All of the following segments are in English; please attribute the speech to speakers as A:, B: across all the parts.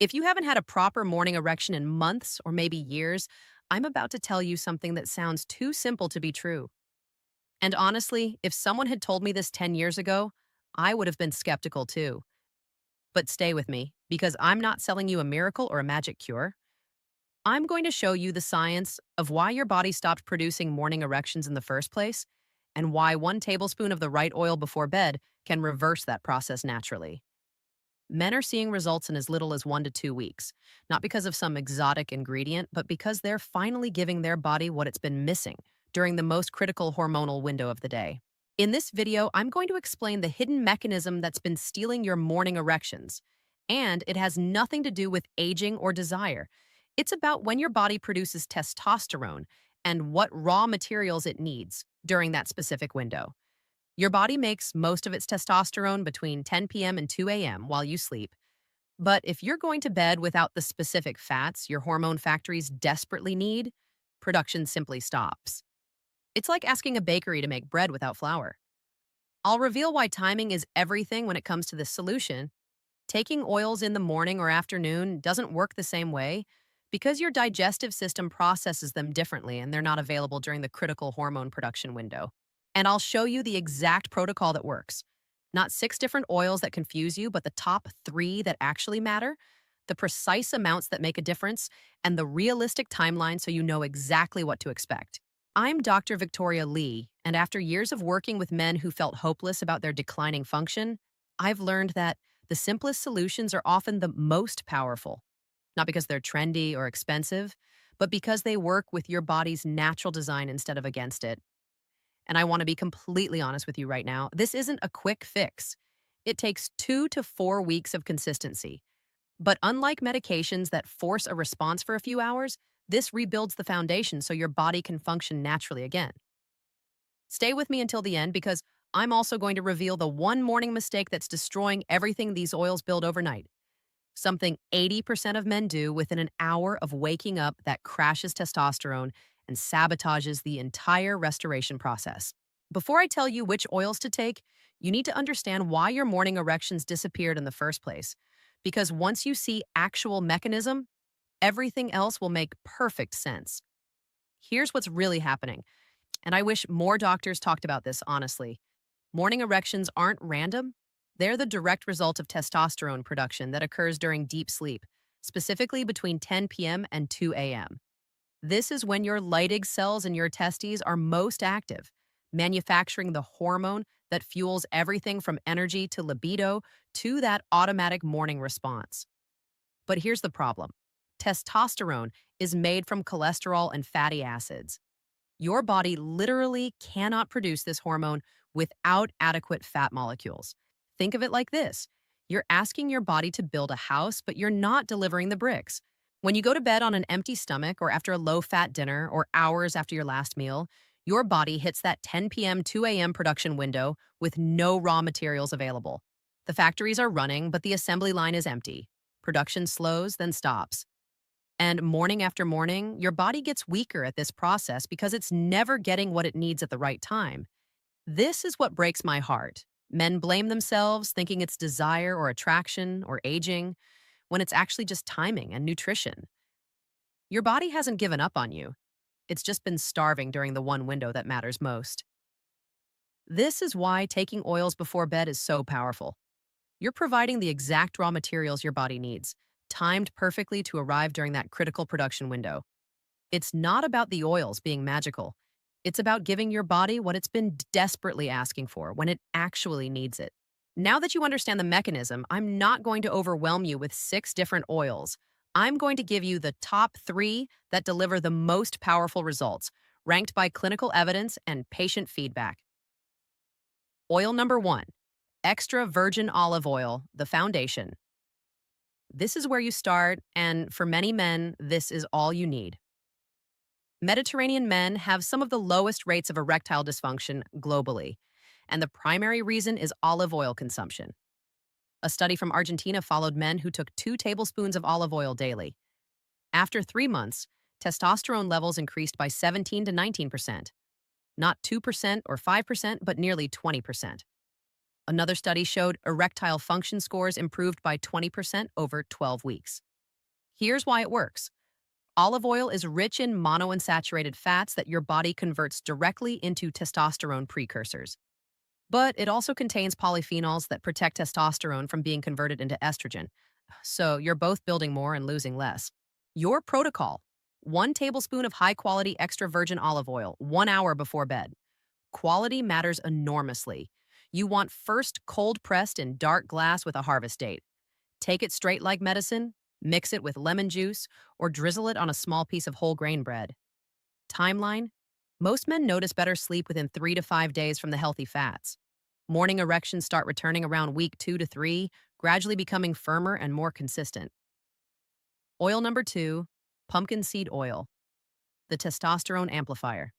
A: If you haven't had a proper morning erection in months or maybe years, I'm about to tell you something that sounds too simple to be true. And honestly, if someone had told me this 10 years ago, I would have been skeptical too. But stay with me, because I'm not selling you a miracle or a magic cure. I'm going to show you the science of why your body stopped producing morning erections in the first place, and why 1 tablespoon of the right oil before bed can reverse that process naturally. Men are seeing results in as little as 1 to 2 weeks, not because of some exotic ingredient, but because they're finally giving their body what it's been missing during the most critical hormonal window of the day. In this video, I'm going to explain the hidden mechanism that's been stealing your morning erections. And it has nothing to do with aging or desire. It's about when your body produces testosterone and what raw materials it needs during that specific window. Your body makes most of its testosterone between 10 p.m. and 2 a.m. while you sleep. But if you're going to bed without the specific fats your hormone factories desperately need, production simply stops. It's like asking a bakery to make bread without flour. I'll reveal why timing is everything when it comes to this solution. Taking oils in the morning or afternoon doesn't work the same way because your digestive system processes them differently and they're not available during the critical hormone production window. And I'll show you the exact protocol that works. Not 6 different oils that confuse you, but the top 3 that actually matter, the precise amounts that make a difference, and the realistic timeline so you know exactly what to expect. I'm Dr. Victoria Lee, and after years of working with men who felt hopeless about their declining function, I've learned that the simplest solutions are often the most powerful, not because they're trendy or expensive, but because they work with your body's natural design instead of against it. And I want to be completely honest with you right now. This isn't a quick fix. It takes 2 to 4 weeks of consistency. But unlike medications that force a response for a few hours, this rebuilds the foundation so your body can function naturally again. Stay with me until the end because I'm also going to reveal the one morning mistake that's destroying everything these oils build overnight. Something 80% of men do within an hour of waking up that crashes testosterone and sabotages the entire restoration process. Before I tell you which oils to take, you need to understand why your morning erections disappeared in the first place. Because once you see actual mechanism, everything else will make perfect sense. Here's what's really happening, and I wish more doctors talked about this honestly. Morning erections aren't random. They're the direct result of testosterone production that occurs during deep sleep, specifically between 10 p.m. and 2 a.m. This is when your Leydig cells in your testes are most active, manufacturing the hormone that fuels everything from energy to libido to that automatic morning response. But here's the problem. Testosterone is made from cholesterol and fatty acids. Your body literally cannot produce this hormone without adequate fat molecules. Think of it like this. You're asking your body to build a house, but you're not delivering the bricks. When you go to bed on an empty stomach or after a low-fat dinner or hours after your last meal, your body hits that 10 p.m., 2 a.m. production window with no raw materials available. The factories are running, but the assembly line is empty. Production slows, then stops. And morning after morning, your body gets weaker at this process because it's never getting what it needs at the right time. This is what breaks my heart. Men blame themselves, thinking it's desire or attraction or aging, when it's actually just timing and nutrition. Your body hasn't given up on you. It's just been starving during the one window that matters most. This is why taking oils before bed is so powerful. You're providing the exact raw materials your body needs, timed perfectly to arrive during that critical production window. It's not about the oils being magical. It's about giving your body what it's been desperately asking for when it actually needs it. Now that you understand the mechanism, I'm not going to overwhelm you with 6 different oils. I'm going to give you the top 3 that deliver the most powerful results, ranked by clinical evidence and patient feedback. Oil number 1, extra virgin olive oil, the foundation. This is where you start, and for many men, this is all you need. Mediterranean men have some of the lowest rates of erectile dysfunction globally, and the primary reason is olive oil consumption. A study from Argentina followed men who took 2 tablespoons of olive oil daily. After 3 months, testosterone levels increased by 17 to 19%, not 2% or 5%, but nearly 20%. Another study showed erectile function scores improved by 20% over 12 weeks. Here's why it works. Olive oil is rich in monounsaturated fats that your body converts directly into testosterone precursors. But it also contains polyphenols that protect testosterone from being converted into estrogen. So you're both building more and losing less. Your protocol: 1 tablespoon of high quality extra virgin olive oil, 1 hour before bed. Quality matters enormously. You want first cold pressed in dark glass with a harvest date. Take it straight like medicine, mix it with lemon juice, or drizzle it on a small piece of whole grain bread. Timeline: most men notice better sleep within 3 to 5 days from the healthy fats. Morning erections start returning around week 2 to 3, gradually becoming firmer and more consistent. Oil number 2, pumpkin seed oil, the testosterone amplifier.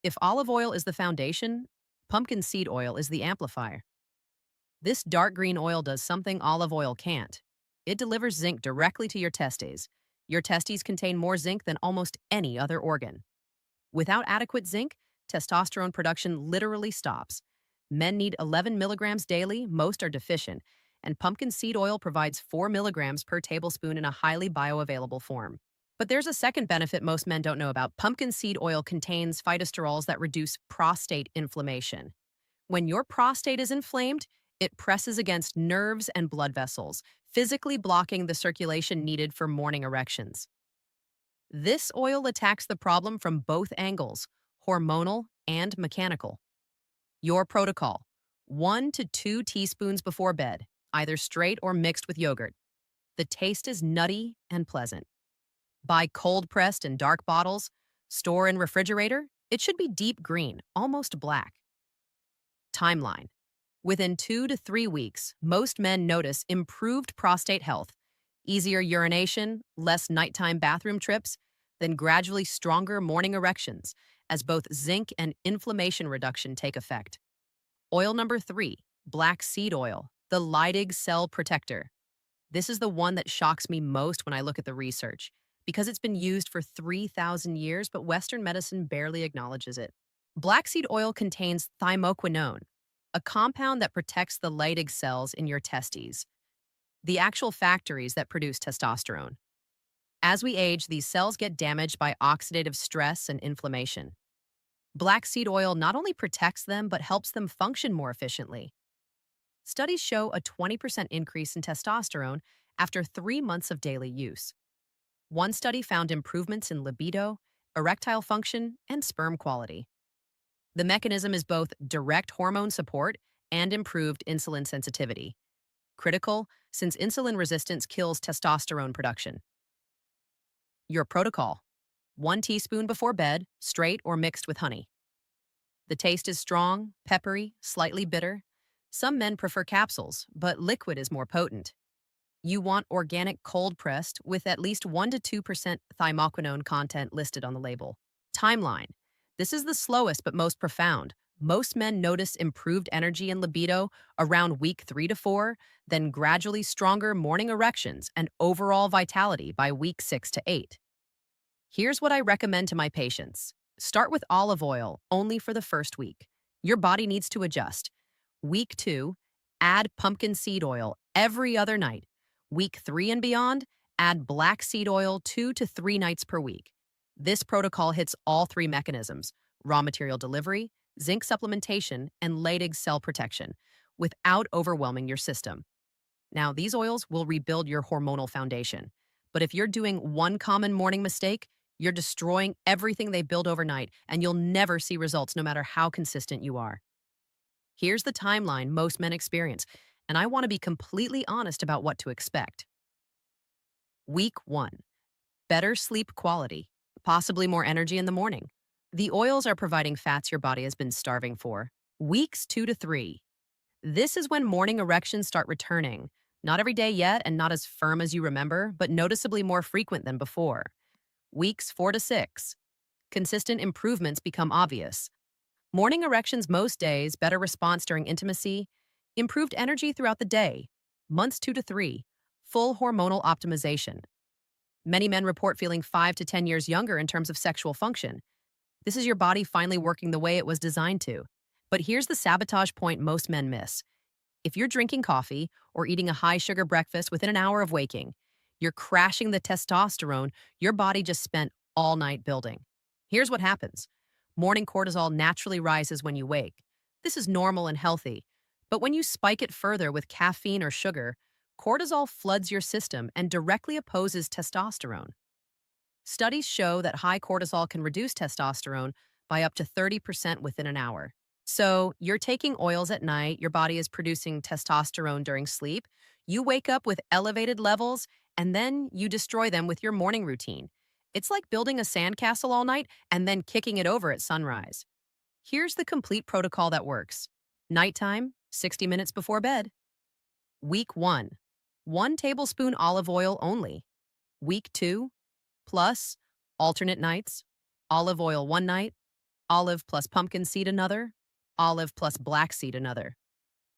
A: If olive oil is the foundation, pumpkin seed oil is the amplifier. This dark green oil does something olive oil can't. It delivers zinc directly to your testes. Your testes contain more zinc than almost any other organ. Without adequate zinc, testosterone production literally stops. Men need 11 milligrams daily, most are deficient, and pumpkin seed oil provides 4 milligrams per tablespoon in a highly bioavailable form. But there's a second benefit most men don't know about. Pumpkin seed oil contains phytosterols that reduce prostate inflammation. When your prostate is inflamed, it presses against nerves and blood vessels, physically blocking the circulation needed for morning erections. This oil attacks the problem from both angles, hormonal and mechanical. Your protocol: 1 to 2 teaspoons before bed, either straight or mixed with yogurt. The taste is nutty and pleasant. Buy cold pressed in dark bottles. Store in refrigerator. It should be deep green, almost black. Timeline: within 2 to 3 weeks, most men notice improved prostate health, easier urination, less nighttime bathroom trips, then gradually stronger morning erections as both zinc and inflammation reduction take effect. Oil number 3, black seed oil, the Leydig cell protector. This is the one that shocks me most when I look at the research, because it's been used for 3,000 years, but Western medicine barely acknowledges it. Black seed oil contains thymoquinone, a compound that protects the Leydig cells in your testes, the actual factories that produce testosterone. As we age, these cells get damaged by oxidative stress and inflammation. Black seed oil not only protects them, but helps them function more efficiently. Studies show a 20% increase in testosterone after 3 months of daily use. One study found improvements in libido, erectile function, and sperm quality. The mechanism is both direct hormone support and improved insulin sensitivity, critical since insulin resistance kills testosterone production. Your protocol: 1 teaspoon before bed, straight or mixed with honey. The taste is strong, peppery, slightly bitter. Some men prefer capsules, but liquid is more potent. You want organic cold pressed with at least 1 to 2% thymoquinone content listed on the label. Timeline: this is the slowest but most profound. Most men notice improved energy and libido around week 3 to 4, then gradually stronger morning erections and overall vitality by week 6 to 8. Here's what I recommend to my patients. Start with olive oil only for the first week. Your body needs to adjust. Week 2, add pumpkin seed oil every other night. Week 3 and beyond, add black seed oil 2 to 3 nights per week. This protocol hits all 3 mechanisms: raw material delivery, zinc supplementation, and Leydig cell protection, without overwhelming your system. Now, these oils will rebuild your hormonal foundation. But if you're doing one common morning mistake, you're destroying everything they build overnight, and you'll never see results no matter how consistent you are. Here's the timeline most men experience, and I want to be completely honest about what to expect. Week 1, better sleep quality, possibly more energy in the morning. The oils are providing fats your body has been starving for. Weeks 2 to 3. This is when morning erections start returning. Not every day yet and not as firm as you remember, but noticeably more frequent than before. Weeks 4 to 6. Consistent improvements become obvious. Morning erections most days, better response during intimacy, improved energy throughout the day. Months 2 to 3. Full hormonal optimization. Many men report feeling 5 to 10 years younger in terms of sexual function. This is your body finally working the way it was designed to. But here's the sabotage point most men miss. If you're drinking coffee or eating a high sugar breakfast within an hour of waking, you're crashing the testosterone your body just spent all night building. Here's what happens: morning cortisol naturally rises when you wake. This is normal and healthy. But when you spike it further with caffeine or sugar, cortisol floods your system and directly opposes testosterone. Studies show that high cortisol can reduce testosterone by up to 30% within an hour. So, you're taking oils at night, your body is producing testosterone during sleep, you wake up with elevated levels, and then you destroy them with your morning routine. It's like building a sandcastle all night and then kicking it over at sunrise. Here's the complete protocol that works: nighttime, 60 minutes before bed. Week 1, 1 tablespoon olive oil only. Week 2, plus alternate nights: olive oil one night, olive plus pumpkin seed another, olive plus black seed another.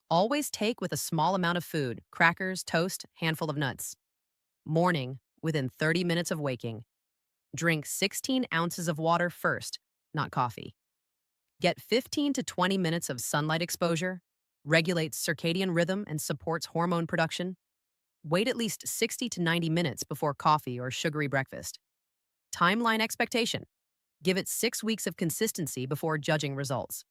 A: Always take with a small amount of food: crackers, toast, handful of nuts. Morning, within 30 minutes of waking. Drink 16 ounces of water first, not coffee. Get 15 to 20 minutes of sunlight exposure, regulates circadian rhythm and supports hormone production. Wait at least 60 to 90 minutes before coffee or sugary breakfast. Timeline expectation: give it 6 weeks of consistency before judging results.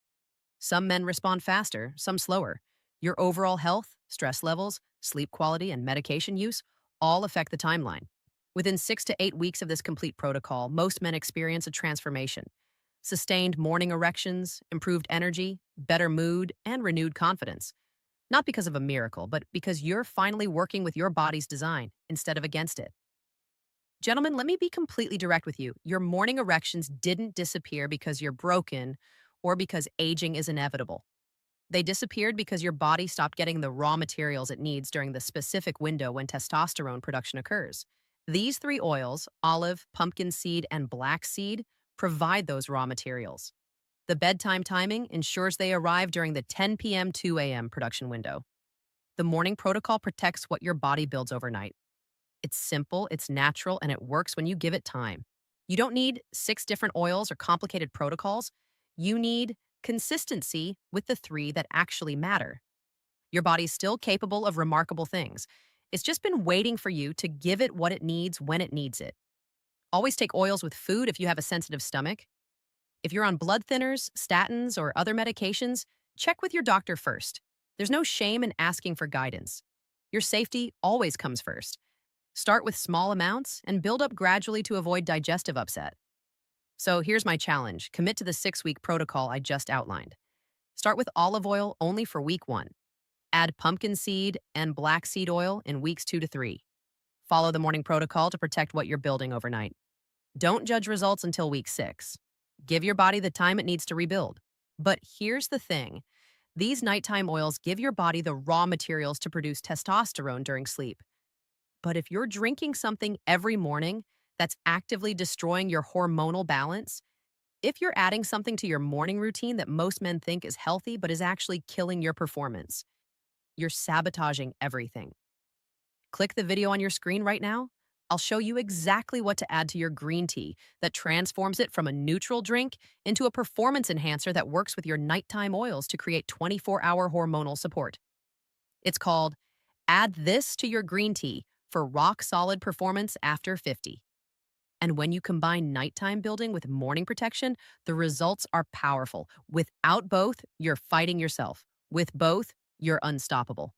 A: Some men respond faster, some slower. Your overall health, stress levels, sleep quality, and medication use all affect the timeline. Within 6 to 8 weeks of this complete protocol, most men experience a transformation: sustained morning erections, improved energy, better mood, and renewed confidence. Not because of a miracle, but because you're finally working with your body's design instead of against it. Gentlemen, let me be completely direct with you. Your morning erections didn't disappear because you're broken or because aging is inevitable. They disappeared because your body stopped getting the raw materials it needs during the specific window when testosterone production occurs. These three oils, olive, pumpkin seed, and black seed, provide those raw materials. The bedtime timing ensures they arrive during the 10 p.m. 2 a.m. production window. The morning protocol protects what your body builds overnight. It's simple, it's natural, and it works when you give it time. You don't need 6 different oils or complicated protocols. You need consistency with the 3 that actually matter. Your body's still capable of remarkable things. It's just been waiting for you to give it what it needs when it needs it. Always take oils with food if you have a sensitive stomach. If you're on blood thinners, statins, or other medications, check with your doctor first. There's no shame in asking for guidance. Your safety always comes first. Start with small amounts and build up gradually to avoid digestive upset. So here's my challenge: commit to the 6-week protocol I just outlined. Start with olive oil only for week 1. Add pumpkin seed and black seed oil in weeks 2 to 3. Follow the morning protocol to protect what you're building overnight. Don't judge results until week 6. Give your body the time it needs to rebuild. But here's the thing: these nighttime oils give your body the raw materials to produce testosterone during sleep. But if you're drinking something every morning that's actively destroying your hormonal balance, if you're adding something to your morning routine that most men think is healthy but is actually killing your performance, you're sabotaging everything. Click the video on your screen right now. I'll show you exactly what to add to your green tea that transforms it from a neutral drink into a performance enhancer that works with your nighttime oils to create 24-hour hormonal support. It's called Add This to Your Green Tea for rock solid performance after 50. And when you combine nighttime building with morning protection, the results are powerful. Without both, you're fighting yourself. With both, you're unstoppable.